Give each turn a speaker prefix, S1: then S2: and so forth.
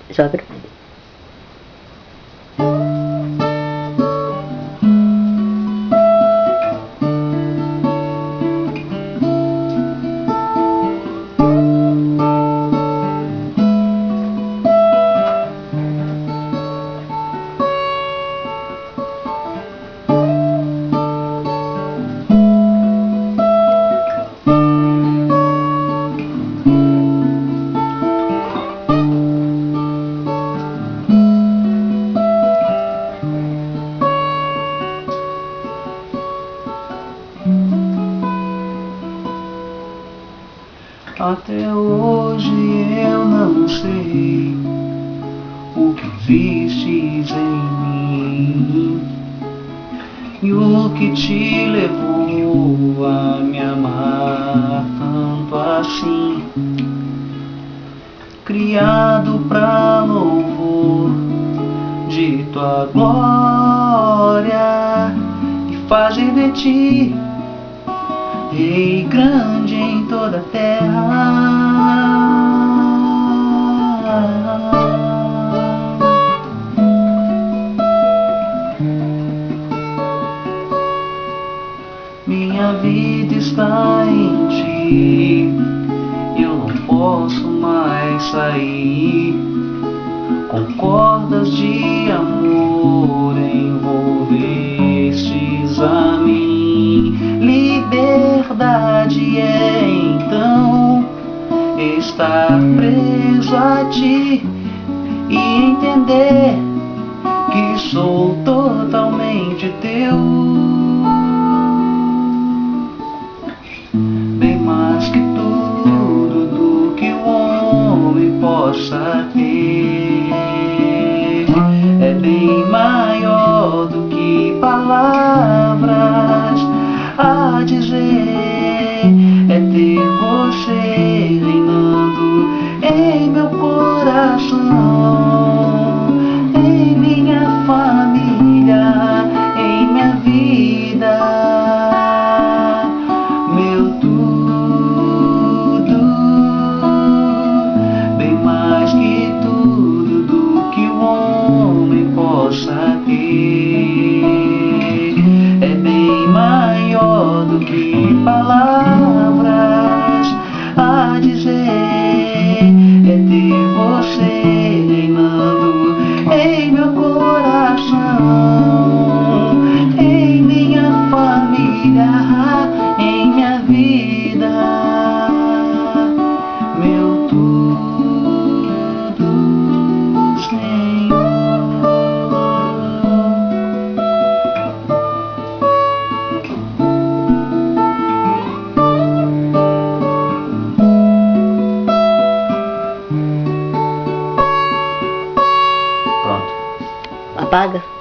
S1: Joga.
S2: Até hoje eu não sei o que vistes em mim e o que te levou a me amar tanto assim. Criado pra louvor de tua glória e fazer de ti Rei grande em toda a terra. Minha vida está em ti, eu não posso mais sair. Com cordas de amor envolvestes a mim. Liberdade é então estar preso a ti e entender que sou totalmente teu. Bem mais que tudo do que o homem possa ter. É bem maior do que palavras a dizer. É ter você reinando em meu coração, em minha família, em minha vida, meu tudo. Bem mais que tudo do que o homem possa ter. É bem maior do que palavras a dizer. É ter você reinando em meu coração, em minha família, em minha vida, meu tudo, Senhor.
S1: Apaga.